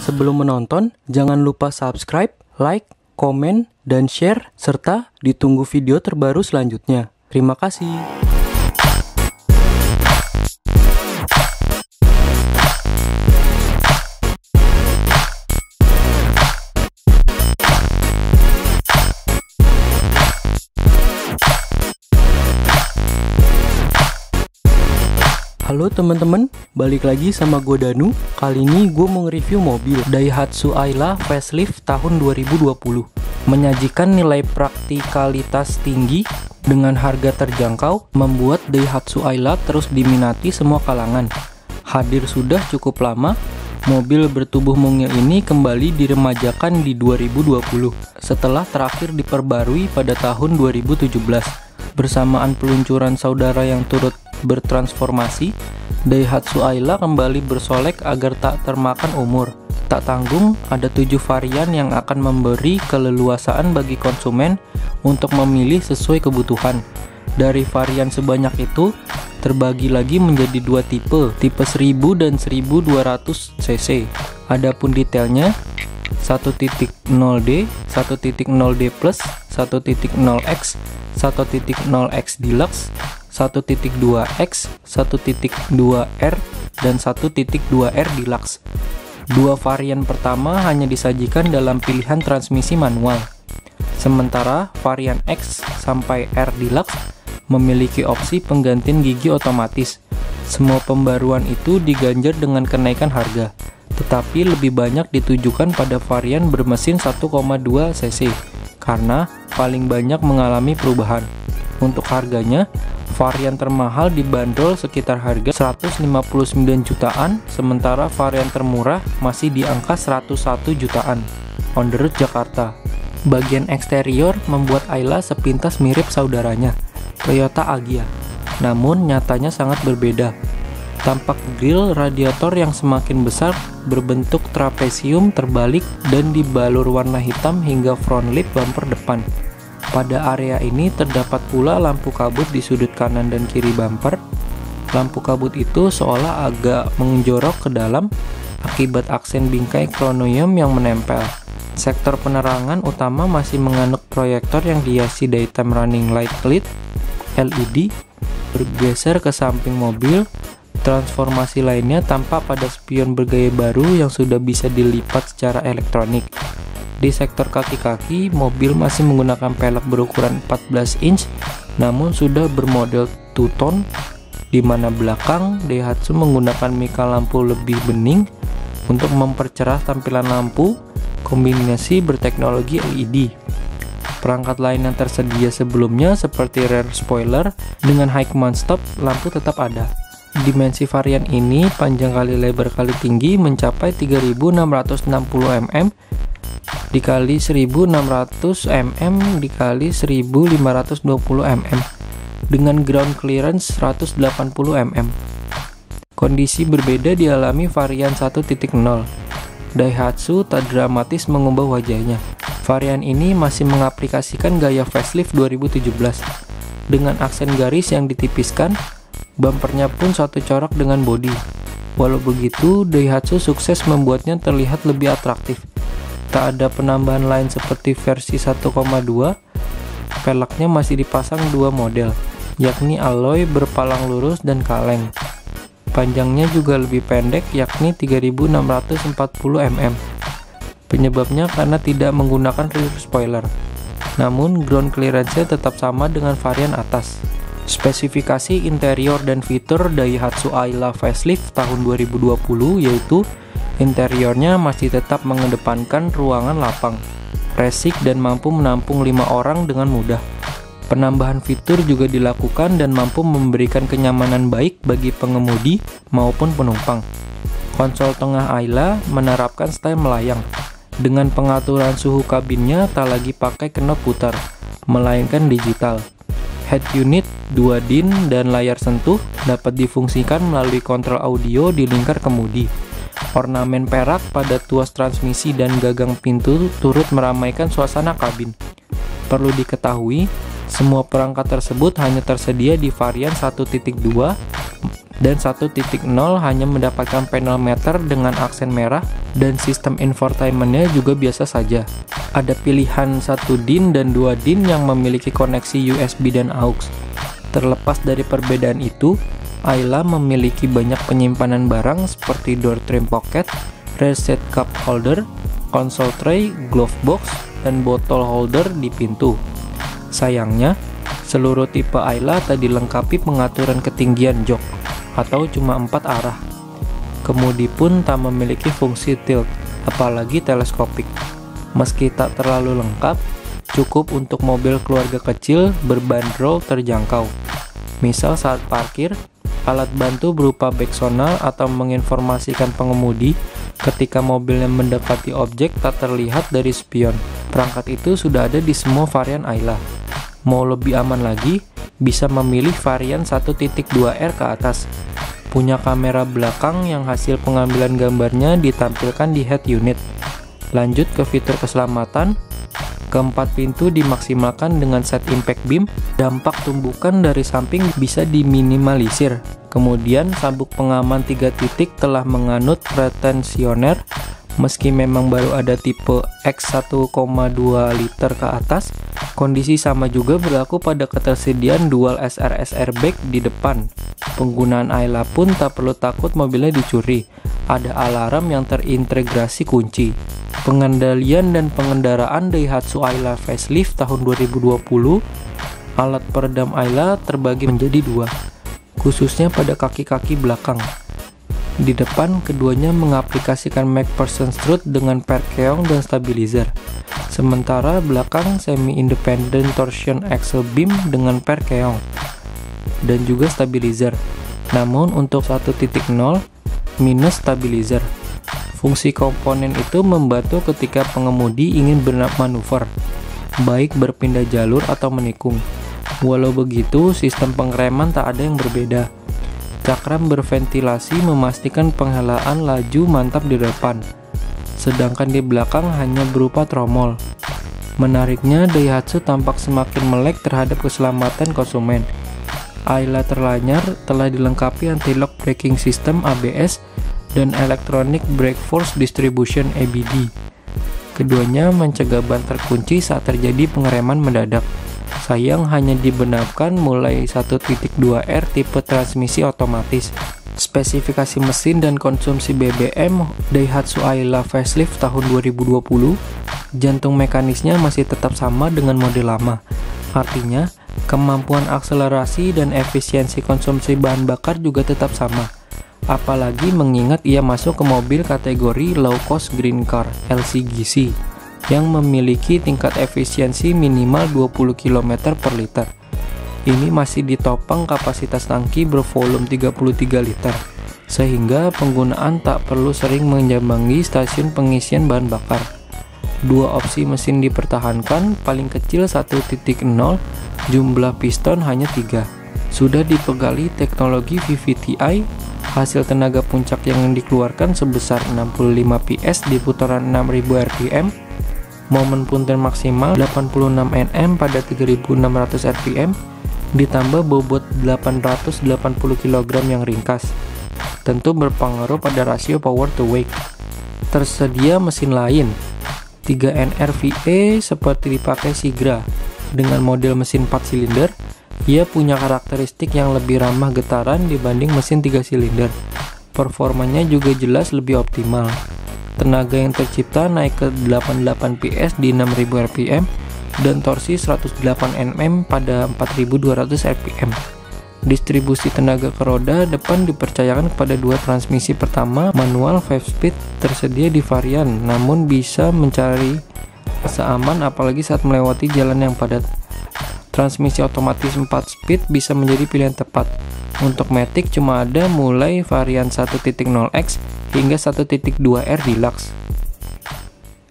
Sebelum menonton, jangan lupa subscribe, like, komen, dan share, serta ditunggu video terbaru selanjutnya. Terima kasih. Halo teman-teman, balik lagi sama gue Danu. Kali ini gue mau nge-review mobil Daihatsu Ayla facelift tahun 2020. Menyajikan nilai praktikalitas tinggi dengan harga terjangkau, membuat Daihatsu Ayla terus diminati semua kalangan. Hadir sudah cukup lama, mobil bertubuh mungil ini kembali diremajakan di 2020 setelah terakhir diperbarui pada tahun 2017. Bersamaan peluncuran saudara yang turut bertransformasi, Daihatsu Ayla kembali bersolek agar tak termakan umur. Tak tanggung, ada 7 varian yang akan memberi keleluasaan bagi konsumen untuk memilih sesuai kebutuhan. Dari varian sebanyak itu, terbagi lagi menjadi 2 tipe 1000 dan 1200 cc. Adapun detailnya, 1.0D, 1.0D Plus, 1.0X, 1.0X Deluxe, 1.2X, 1.2R, dan 1.2R Deluxe. Dua varian pertama hanya disajikan dalam pilihan transmisi manual. Sementara varian X sampai R Deluxe memiliki opsi penggantian gigi otomatis. Semua pembaruan itu diganjar dengan kenaikan harga, tetapi lebih banyak ditujukan pada varian bermesin 1,2 cc karena paling banyak mengalami perubahan. Untuk harganya, varian termahal dibanderol sekitar harga 159 jutaan, sementara varian termurah masih di angka 101 jutaan. On the road Jakarta. Bagian eksterior membuat Ayla sepintas mirip saudaranya, Toyota Agya. Namun nyatanya sangat berbeda. Tampak grill radiator yang semakin besar berbentuk trapesium terbalik dan dibalur warna hitam hingga front lip bumper depan. Pada area ini terdapat pula lampu kabut di sudut kanan dan kiri bumper. Lampu kabut itu seolah agak menjorok ke dalam akibat aksen bingkai kromium yang menempel. Sektor penerangan utama masih menganut proyektor yang dihiasi daytime running light LED. Bergeser ke samping mobil, transformasi lainnya tampak pada spion bergaya baru yang sudah bisa dilipat secara elektronik. Di sektor kaki-kaki, mobil masih menggunakan pelek berukuran 14 inch, namun sudah bermodel two-tone, di mana belakang Daihatsu menggunakan mika lampu lebih bening untuk mempercerah tampilan lampu, kombinasi berteknologi LED. Perangkat lain yang tersedia sebelumnya seperti rear spoiler dengan high command stop lampu tetap ada. Dimensi varian ini panjang kali lebar kali tinggi mencapai 3660 mm dikali 1600 mm dikali 1520 mm dengan ground clearance 180 mm. Kondisi berbeda dialami varian 1.0. Daihatsu tak dramatis mengubah wajahnya. Varian ini masih mengaplikasikan gaya facelift 2017 dengan aksen garis yang ditipiskan. Bumpernya pun satu corak dengan bodi. Walau begitu, Daihatsu sukses membuatnya terlihat lebih atraktif. Tak ada penambahan lain seperti versi 1,2. Peleknya masih dipasang 2 model, yakni alloy berpalang lurus dan kaleng. Panjangnya juga lebih pendek, yakni 3640 mm. Penyebabnya karena tidak menggunakan rear spoiler. Namun ground clearance-nya tetap sama dengan varian atas. Spesifikasi interior dan fitur Daihatsu Ayla facelift tahun 2020 yaitu interiornya masih tetap mengedepankan ruangan lapang, resik dan mampu menampung 5 orang dengan mudah. Penambahan fitur juga dilakukan dan mampu memberikan kenyamanan baik bagi pengemudi maupun penumpang. Konsol tengah Ayla menerapkan style melayang. Dengan pengaturan suhu kabinnya tak lagi pakai knop putar, melainkan digital. Head unit 2 DIN dan layar sentuh dapat difungsikan melalui kontrol audio di lingkar kemudi. Ornamen perak pada tuas transmisi dan gagang pintu turut meramaikan suasana kabin. Perlu diketahui, semua perangkat tersebut hanya tersedia di varian 1.2 dan 1.0 hanya mendapatkan panel meter dengan aksen merah dan sistem infotainmentnya juga biasa saja. Ada pilihan 1 DIN dan 2 DIN yang memiliki koneksi USB dan AUX. Terlepas dari perbedaan itu, Ayla memiliki banyak penyimpanan barang seperti door trim pocket, rear seat cup holder, console tray, glove box, dan bottle holder di pintu. Sayangnya, seluruh tipe Ayla tak dilengkapi pengaturan ketinggian jok atau cuma 4 arah. Kemudi pun tak memiliki fungsi tilt, apalagi teleskopik. Meski tak terlalu lengkap, cukup untuk mobil keluarga kecil berbanderol terjangkau. Misal saat parkir, alat bantu berupa backsonal atau menginformasikan pengemudi ketika mobilnya mendekati objek tak terlihat dari spion. Perangkat itu sudah ada di semua varian Ayla. Mau lebih aman lagi, bisa memilih varian 1.2R ke atas. Punya kamera belakang yang hasil pengambilan gambarnya ditampilkan di head unit. Lanjut ke fitur keselamatan, keempat pintu dimaksimalkan dengan set impact beam, dampak tumbukan dari samping bisa diminimalisir. Kemudian sabuk pengaman 3 titik telah menganut retensioner. Meski memang baru ada tipe X 1,2 liter ke atas, kondisi sama juga berlaku pada ketersediaan dual SRS airbag di depan. Penggunaan Ayla pun tak perlu takut mobilnya dicuri. Ada alarm yang terintegrasi kunci. Pengendalian dan pengendaraan Daihatsu Ayla facelift tahun 2020, alat peredam Ayla terbagi menjadi 2, khususnya pada kaki-kaki belakang. Di depan, keduanya mengaplikasikan MacPherson strut dengan per keong dan stabilizer. Sementara belakang semi-independent torsion axle beam dengan per keong dan juga stabilizer. Namun untuk 1.0 minus stabilizer. Fungsi komponen itu membantu ketika pengemudi ingin bermanuver, baik berpindah jalur atau menikung. Walau begitu, sistem pengereman tak ada yang berbeda. Cakram berventilasi memastikan penghelaan laju mantap di depan, sedangkan di belakang hanya berupa tromol. Menariknya, Daihatsu tampak semakin melek terhadap keselamatan konsumen. Ayla terlanyar telah dilengkapi anti-lock braking system ABS dan electronic brake force distribution EBD. Keduanya mencegah ban terkunci saat terjadi pengereman mendadak. Sayang hanya dibenamkan mulai 1.2R tipe transmisi otomatis. Spesifikasi mesin dan konsumsi BBM Daihatsu Ayla facelift tahun 2020, jantung mekanisnya masih tetap sama dengan model lama. Artinya, kemampuan akselerasi dan efisiensi konsumsi bahan bakar juga tetap sama. Apalagi mengingat ia masuk ke mobil kategori low cost green car LCGC yang memiliki tingkat efisiensi minimal 20 km per liter. Ini masih ditopang kapasitas tangki bervolume 33 liter, sehingga penggunaan tak perlu sering menjambangi stasiun pengisian bahan bakar. 2 opsi mesin dipertahankan, paling kecil 1.0, jumlah piston hanya 3. Sudah dipegali teknologi VVTi, hasil tenaga puncak yang dikeluarkan sebesar 65 PS di putaran 6000 rpm, momen punten maksimal 86 Nm pada 3600 rpm, ditambah bobot 880 kg yang ringkas. Tentu berpengaruh pada rasio power to weight. Tersedia mesin lain, 3NR VE seperti dipakai Sigra. Dengan model mesin 4 silinder, ia punya karakteristik yang lebih ramah getaran dibanding mesin 3 silinder. Performanya juga jelas lebih optimal. Tenaga yang tercipta naik ke 88 PS di 6000 rpm dan torsi 108 Nm pada 4200 rpm. Distribusi tenaga ke roda depan dipercayakan kepada 2 transmisi pertama manual 5-speed tersedia di varian, namun bisa mencari rasa aman apalagi saat melewati jalan yang padat. Transmisi otomatis 4-speed bisa menjadi pilihan tepat. Untuk Matic cuma ada mulai varian 1.0X hingga 1.2R Deluxe.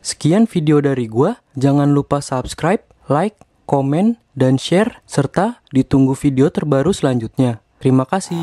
Sekian video dari gua, jangan lupa subscribe, like, komen, dan share, serta ditunggu video terbaru selanjutnya. Terima kasih.